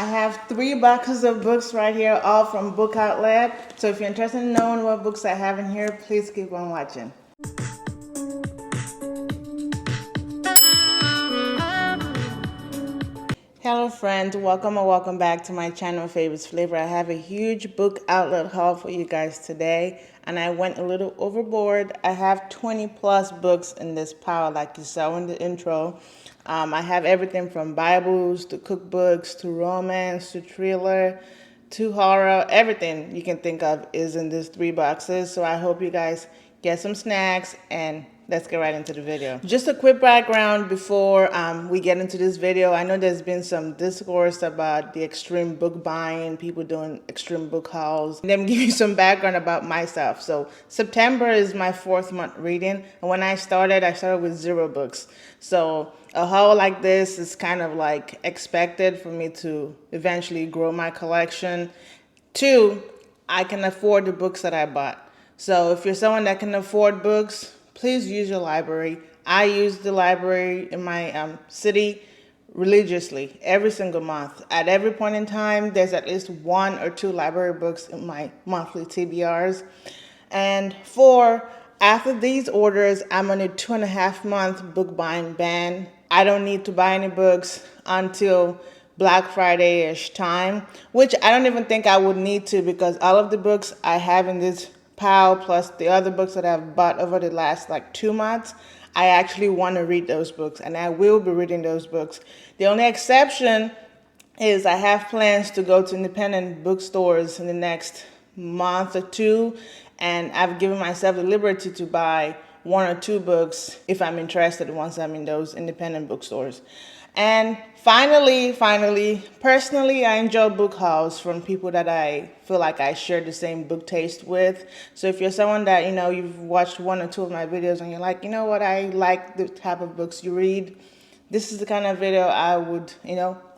I have 3 boxes of books right here, all from Book Outlet. So if you're interested in knowing what books I have in here, please keep on watching. Hello friends, welcome or welcome back to my channel Favorites Flavor. I have a huge Book Outlet haul for you guys today, and I went a little overboard. I have 20 plus books in this pile like you saw in the intro. I have everything from Bibles to cookbooks to romance to thriller to horror. Everything you can think of is in these 3 boxes. So I hope you guys get some snacks and let's get right into the video. Just a quick background before we get into this video. I know there's been some discourse about the extreme book buying, people doing extreme book hauls. Let me give you some background about myself. So September is my 4th month reading, and when I started with 0 books. So a haul like this is kind of like expected for me to eventually grow my collection. 2, I can afford the books that I bought. So if you're someone that can afford books, please use your library. I use the library in my city religiously every single month. At every point in time, there's at least 1 or 2 library books in my monthly TBRs. And 4, after these orders, I'm on a 2.5-month book buying ban. I don't need to buy any books until Black Friday-ish time, which I don't even think I would need to, because all of the books I have in this pile plus the other books that I've bought over the last like 2 months, I actually want to read those books, and I will be reading those books. The only exception is I have plans to go to independent bookstores in the next month or 2, and I've given myself the liberty to buy 1 or 2 books if I'm interested once I'm in those independent bookstores. And finally, personally, I enjoy book hauls from people that I feel like I share the same book taste with. So if you're someone that, you've watched 1 or 2 of my videos and you're like, you know what, I like the type of books you read, this is the kind of video I would,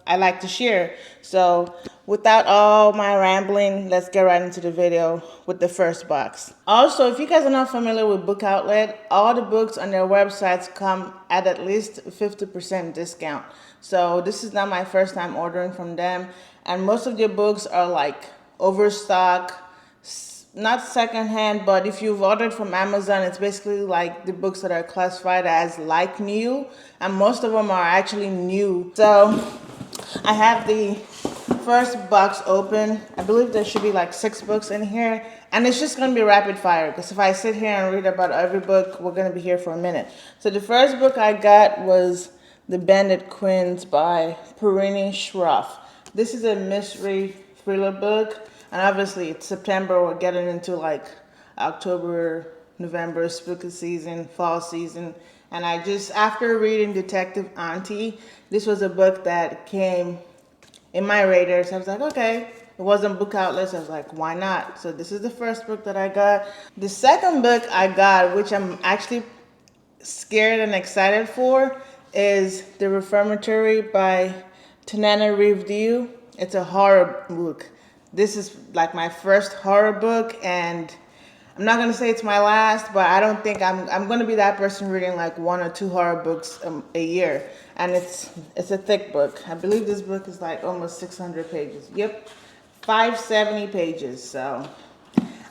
I like to share. So without all my rambling, let's get right into the video with the first box. Also, if you guys are not familiar with Book Outlet, all the books on their websites come at least 50% discount. So this is not my first time ordering from them, and most of their books are like overstock, not secondhand, but if you've ordered from Amazon, it's basically like the books that are classified as like new, and most of them are actually new. So I have the first box open. I believe there should be like 6 books in here, and it's just going to be rapid fire, because if I sit here and read about every book, we're going to be here for a minute. So the first book I got was The Bandit Queens by Perini Schroff. This is a mystery thriller book, and obviously it's September. We're getting into like October, November, spooky season, fall season. And after reading Detective Auntie, this was a book that came in my radar. So I was like, okay, it wasn't Book Outlet, so I was like, why not? So this is the first book that I got. The second book I got, which I'm actually scared and excited for, is The Reformatory by Tanana Review. It's a horror book. This is like my first horror book, and I'm not gonna say it's my last, but I don't think I'm gonna be that person reading like 1 or 2 horror books a year. And it's a thick book. I believe this book is like almost 600 pages. Yep, 570 pages. So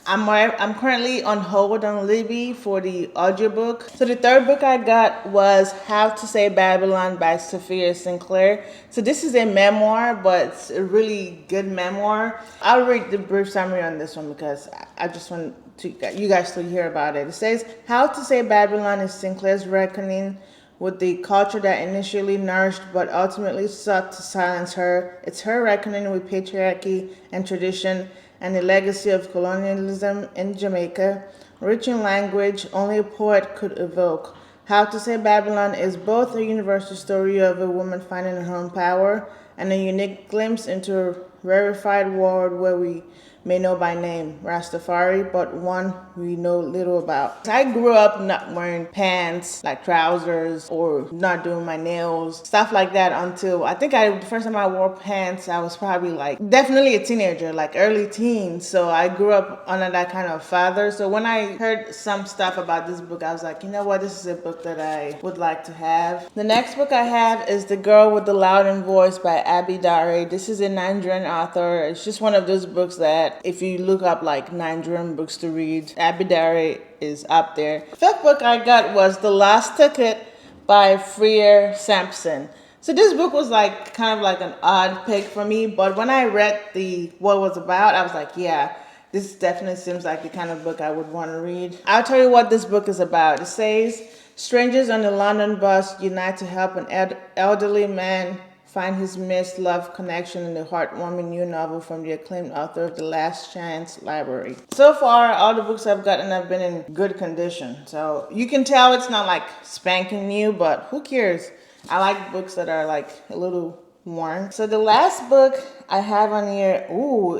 I'm currently on hold on Libby for the audiobook. So the third book I got was How to Say Babylon by Sophia Sinclair. So this is a memoir, but it's a really good memoir. I'll read the brief summary on this one because I just want you guys to hear about it. It says, How to Say Babylon is Sinclair's reckoning with the culture that initially nourished but ultimately sought to silence her. It's her reckoning with patriarchy and tradition and the legacy of colonialism in Jamaica, rich in language only a poet could evoke. How to Say Babylon is both a universal story of a woman finding her own power and a unique glimpse into rarefied world where we may know by name Rastafari, but one we know little about. I grew up not wearing pants, like trousers, or not doing my nails, stuff like that until the first time I wore pants, I was probably like definitely a teenager, like early teens. So I grew up under that kind of father. So when I heard some stuff about this book, I was like, you know what, this is a book that I would like to have. The next book I have is The Girl with the Loudon Voice by Abby Dare. This is a Nigerian author. It's just one of those books that if you look up like Nigerian books to read, Abby Dare is up there. Fifth book I got was The Lost Ticket by Freer Sampson. So this book was like kind of like an odd pick for me, but when I read what it was about, I was like, yeah, this definitely seems like the kind of book I would want to read. I'll tell you what this book is about. It says, strangers on the London bus unite to help an elderly man find his missed love connection in the heartwarming new novel from the acclaimed author of The Last Chance Library. So far, all the books I've gotten have been in good condition. So you can tell it's not like spanking new, but who cares? I like books that are like a little worn. So the last book I have on here,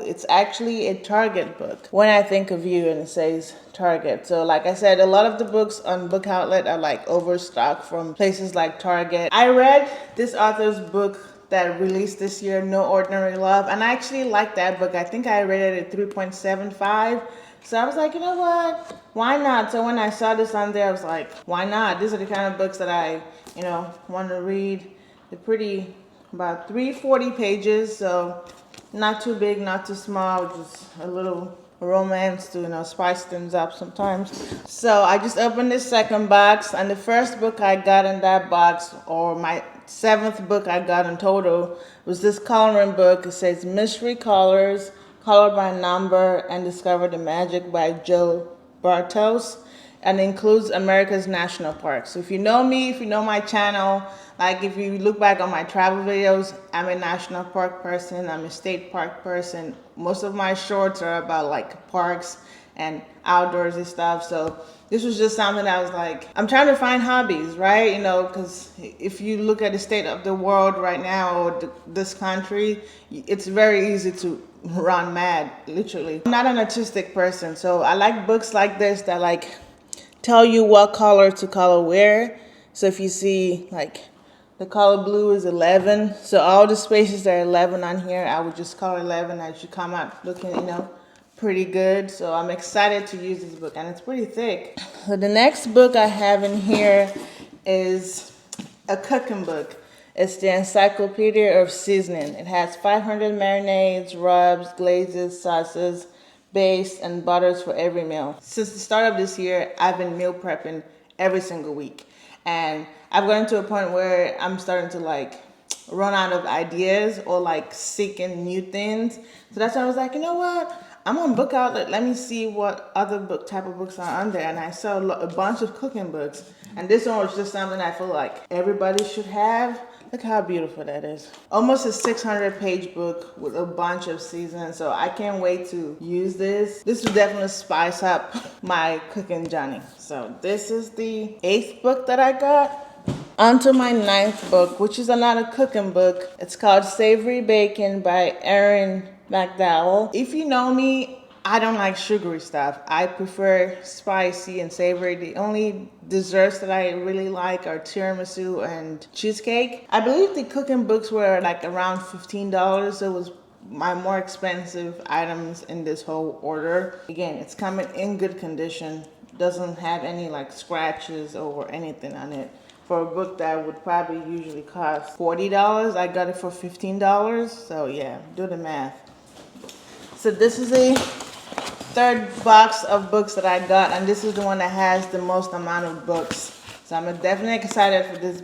it's actually a Target book. When I Think of You, and it says Target. So like I said, a lot of the books on Book Outlet are like overstocked from places like Target. I read this author's book that released this year, No Ordinary Love, and I actually liked that book. I think I rated it 3.75. So I was like, you know what? Why not? So when I saw this on there, I was like, why not? These are the kind of books that I, want to read. They're pretty, about 340 pages, so not too big, not too small, just a little romance to, spice things up sometimes. So I just opened this second box, and the first book I got in that box, or my 7th book I got in total, was this coloring book. It says Mystery Colors, Color by Number, and Discover the Magic by Joe Bartos, and includes America's national parks. So if you know me, if you know my channel, like if you look back on my travel videos, I'm a national park person, I'm a state park person. Most of my shorts are about like parks and outdoorsy stuff. So this was just something that I was like, I'm trying to find hobbies, right? Because if you look at the state of the world right now, or this country, it's very easy to run mad, literally. I'm not an artistic person, so I like books like this that like tell you what color to color where. So if you see like the color blue is 11, so all the spaces that are 11 on here, I would just color 11. I should come out looking, pretty good. So I'm excited to use this book, and it's pretty thick. So the next book I have in here is a cooking book. It's the Encyclopedia of Seasoning. It has 500 marinades, rubs, glazes, sauces, bastes, and butters for every meal. Since the start of this year, I've been meal prepping every single week. And I've gotten to a point where I'm starting to like run out of ideas or like seeking new things. So that's why I was like, you know what? I'm on Book Outlet. Let me see what other type of books are on there. And I saw a bunch of cooking books. And this one was just something I feel like everybody should have. Look how beautiful that is. Almost a 600-page book with a bunch of seasons. So I can't wait to use this. This will definitely spice up my cooking journey. So this is the 8th book that I got. On to my 9th book, which is another cooking book. It's called Savory Bacon by Erin McDowell. If you know me, I don't like sugary stuff. I prefer spicy and savory. The only desserts that I really like are tiramisu and cheesecake. I believe the cooking books were like around $15. So it was my more expensive items in this whole order. Again, it's coming in good condition. Doesn't have any like scratches or anything on it. For a book that would probably usually cost $40, I got it for $15. So yeah, do the math. So this is a 3rd box of books that I got, and this is the one that has the most amount of books. So I'm definitely excited for this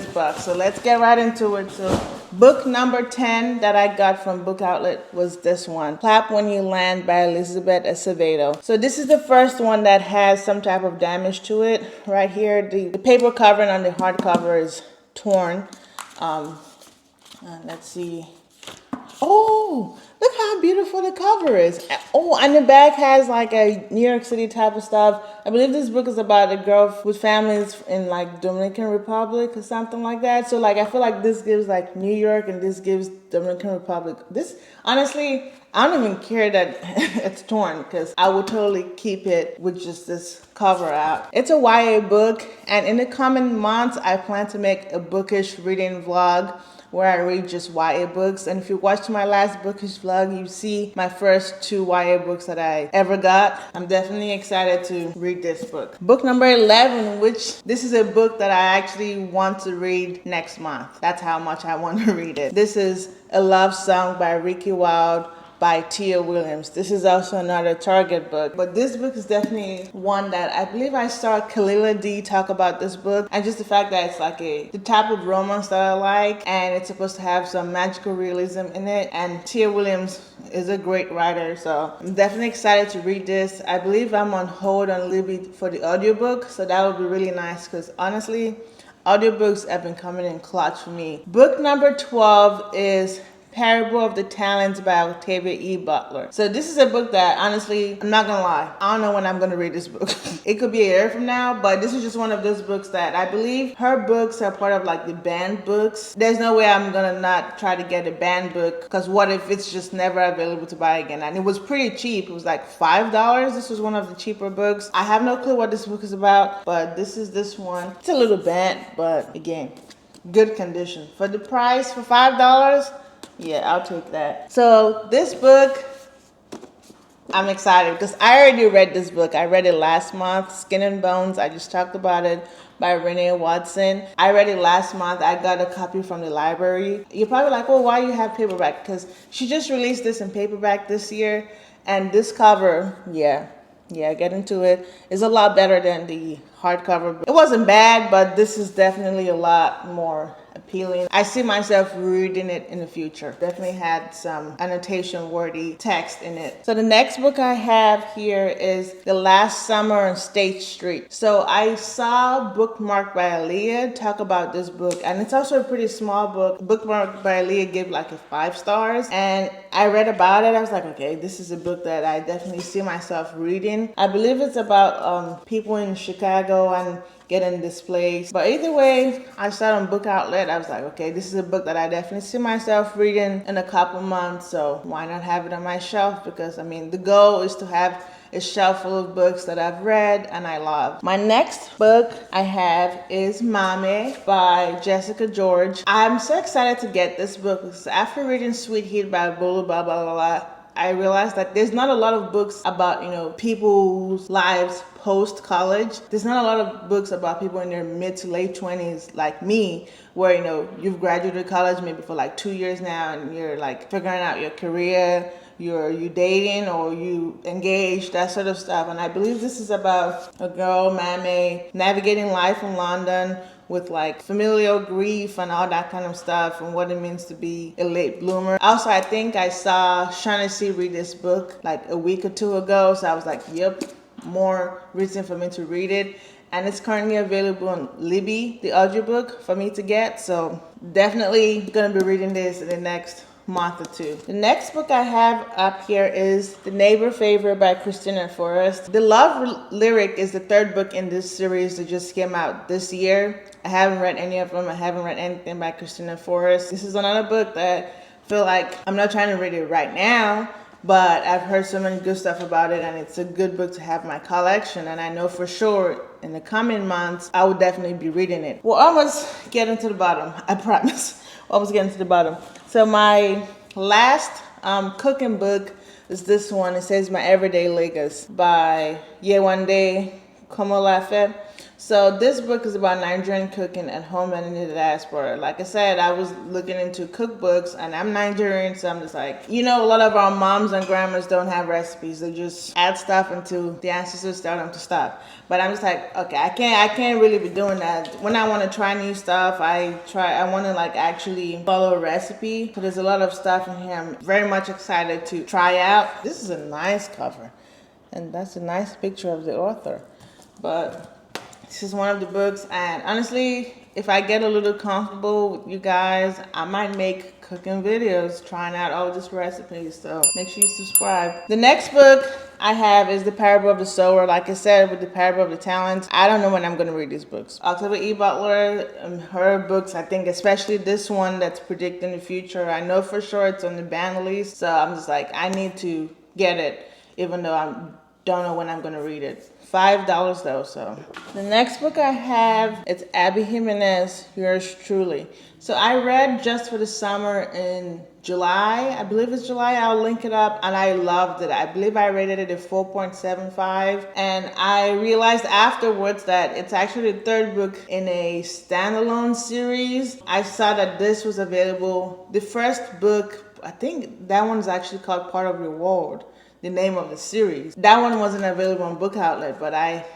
book. So let's get right into it. So book number 10 that I got from Book Outlet was this one, Clap When You Land by Elizabeth Acevedo. So this is the first one that has some type of damage to it. Right here, the paper covering on the hardcover is torn. Let's see. Oh, look how how beautiful the cover is. Oh, and the back has like a New York City type of stuff. I believe this book is about a girl with families in like Dominican Republic or something like that. So like I feel like this gives like New York and this gives Dominican Republic. This honestly, I don't even care that it's torn because I would totally keep it with just this cover out. It's a YA book, and in the coming months I plan to make a bookish reading vlog where I read just YA books. And if you watched my last bookish vlog, you see my first 2 YA books that I ever got. I'm definitely excited to read this book. Book number 11, which this is a book that I actually want to read next month. That's how much I want to read it. This is A Love Song by Ricky Wilde by Tia Williams. This is also another Target book, but this book is definitely one that I believe I saw Kalila D talk about this book, and just the fact that it's like the type of romance that I like, and it's supposed to have some magical realism in it, and Tia Williams is a great writer, so I'm definitely excited to read this. I believe I'm on hold on Libby for the audiobook, so that would be really nice because honestly, audiobooks have been coming in clutch for me. Book number 12 is Parable of the Talents by Octavia E. Butler. So this is a book that honestly, I'm not gonna lie, I don't know when I'm gonna read this book. It could be a year from now, but this is just one of those books that I believe her books are part of like the banned books. There's no way I'm gonna not try to get a banned book, because what if it's just never available to buy again? And it was pretty cheap. It was like $5. This was one of the cheaper books. I have no clue what this book is about, but this is this one. It's a little bent, but again, good condition. For the price, for $5, yeah, I'll take that. So this book, I'm excited because I already read this book. I read it last month, Skin and Bones. I just talked about it by Renee Watson. I read it last month. I got a copy from the library. You're probably like, well, why do you have paperback? Because she just released this in paperback this year. And this cover, yeah, get into it. It's a lot better than the hardcover. It wasn't bad, but this is definitely a lot more appealing. I see myself reading it in the future. Definitely had some annotation worthy text in it. So the next book I have here is The Last Summer on State Street. So I saw Bookmark by Aaliyah talk about this book, and it's also a pretty small book. Bookmark by Aaliyah gave like a 5 stars, and I read about it. I was like, okay, this is a book that I definitely see myself reading. I believe it's about people in Chicago and getting displaced. But either way, I saw it on Book Outlet. I was like, okay, this is a book that I definitely see myself reading in a couple months. So why not have it on my shelf? Because I mean, the goal is to have a shelf full of books that I've read and I love. My next book I have is Mame by Jessica George. I'm so excited to get this book because after reading Sweet Heat by Blah Blah Blah Blah, I realized that there's not a lot of books about, people's lives post-college. There's not a lot of books about people in their mid to late 20s like me, where, you've graduated college maybe for like 2 years now and you're like figuring out your career, you dating or you engaged, that sort of stuff. And I believe this is about a girl, Mame, navigating life in London with like familial grief and all that kind of stuff and what it means to be a late bloomer. Also, I think I saw Shaughnessy read this book like a week or 2 ago, so I was like, yep, more reason for me to read it. And it's currently available on Libby, the audiobook, for me to get. So definitely gonna be reading this in the next month or 2. The next book I have up here is The Neighbor Favor by Christina Forrest. The Love Lyric is the 3rd book in this series that just came out this year. I haven't read any of them. I haven't read anything by Christina Forrest. This is another book that I feel like I'm not trying to read it right now, but I've heard so many good stuff about it, and it's a good book to have in my collection, and I know for sure in the coming months I will definitely be reading it. We're almost getting to the bottom, I promise. Almost getting to the bottom. So my last cooking book is this one. It says My Everyday Lagos by Yewande Komolafe. So this book is about Nigerian cooking at home and in the diaspora. Like I said, I was looking into cookbooks, and I'm Nigerian, so I'm just like, a lot of our moms and grandmas don't have recipes. They just add stuff until the ancestors tell them to stop. But I'm just like, okay, I can't really be doing that. When I want to try new stuff, I want to like actually follow a recipe. So there's a lot of stuff in here I'm very much excited to try out. This is a nice cover, and that's a nice picture of the author. But this is one of the books, and honestly, if I get a little comfortable with you guys, I might make cooking videos trying out all these recipes. So make sure you subscribe. The next book I have is The Parable of the Sower. Like I said, with The Parable of the Talents, I don't know when I'm going to read these books. Octavia E. Butler, her books, I think especially this one that's predicting the future, I know for sure it's on the ban list. So I'm just like, I need to get it, even though I don't know when I'm going to read it. $5 though, so. The next book I have, it's Abby Jimenez, Yours Truly. So I read Just for the Summer in July. I believe it's July. I'll link it up, and I loved it. I believe I rated it a 4.75, and I realized afterwards that it's actually the third book in a standalone series. I saw that this was available. The first book, I think that one's actually called Part of Your World, the name of the series. That one wasn't available on Book Outlet, but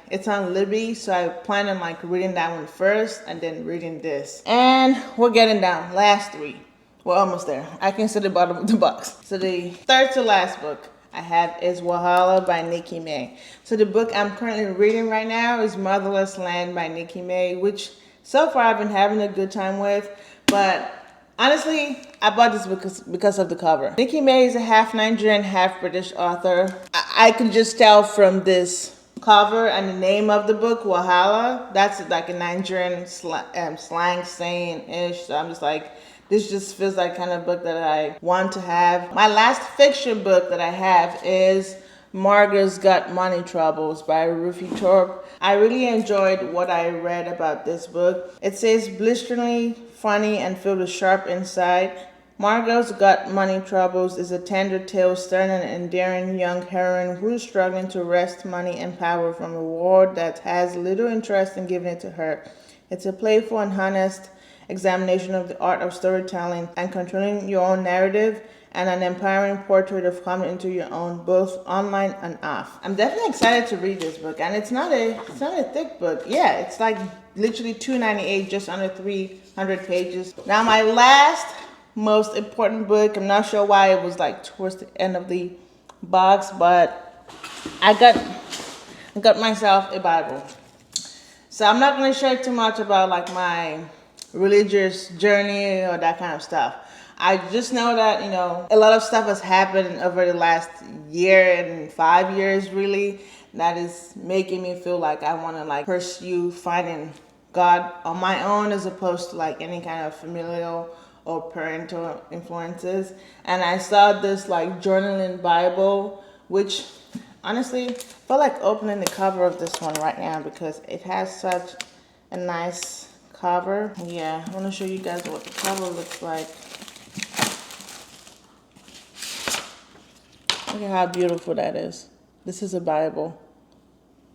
it's on Libby, so I plan on like reading that one first and then reading this. And we're getting down, last three. We're almost there. I can see the bottom of the box. So the third to last book I have is Walhalla by Nikki May. So the book I'm currently reading right now is Motherless Land by Nikki May, which so far I've been having a good time with, but honestly, I bought this book because of the cover. Nikki May is a half Nigerian, half British author. I could just tell from this cover and the name of the book, Walhalla, that's like a Nigerian slang saying-ish. So I'm just like, this just feels like kind of book that I want to have. My last fiction book that I have is Margaret's Got Money Troubles by Ruthie Thorpe. I really enjoyed what I read about this book. It says blisteringly funny and filled with sharp insight. Margot's Got Money Troubles is a tender tale starring an endearing young heroine who's struggling to wrest money and power from a world that has little interest in giving it to her. It's a playful and honest examination of the art of storytelling and controlling your own narrative, and an empowering portrait of coming into your own, both online and off. I'm definitely excited to read this book, and it's not a thick book. Yeah, it's like literally $2.98, just under 300 pages. Now my last most important book, I'm not sure why it was like towards the end of the box, but I got myself a Bible. So I'm not going to share too much about like my religious journey or that kind of stuff. I just know that, a lot of stuff has happened over the last year and 5 years really that is making me feel like I want to like pursue finding God on my own as opposed to like any kind of familial or parental influences. And I saw this like journaling Bible, which honestly I feel like opening the cover of this one right now because it has such a nice cover. Yeah, I want to show you guys what the cover looks like. Look at how beautiful that is. This is a Bible.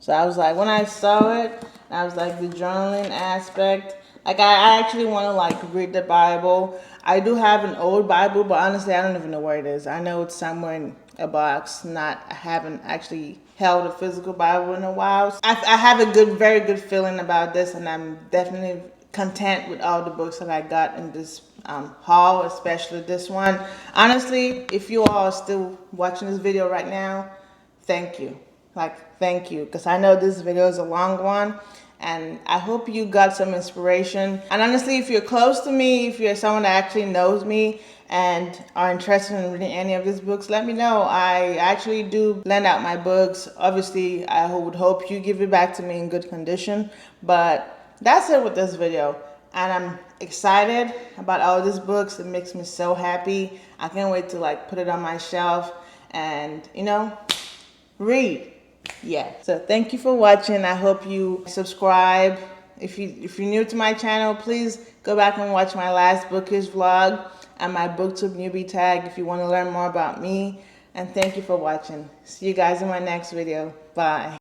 So I was like, when I saw it, I was like, the journaling aspect, like I actually want to like read the Bible. I do have an old Bible, but honestly, I don't even know where it is. I know it's somewhere in a box. I haven't actually held a physical Bible in a while. So I have a very good feeling about this, and I'm definitely content with all the books that I got in this haul, especially this one. Honestly, if you all are still watching this video right now, thank you. Thank you, because I know this video is a long one, and I hope you got some inspiration. And honestly, if you're close to me, if you're someone that actually knows me and are interested in reading any of these books, let me know. I actually do lend out my books. Obviously, I would hope you give it back to me in good condition, but that's it with this video. And I'm excited about all these books. It makes me so happy. I can't wait to like put it on my shelf and, read. Yeah. So thank you for watching. I hope you subscribe. If you're new to my channel, please go back and watch my last bookish vlog and my booktube newbie tag if you want to learn more about me. And thank you for watching. See you guys in my next video. Bye.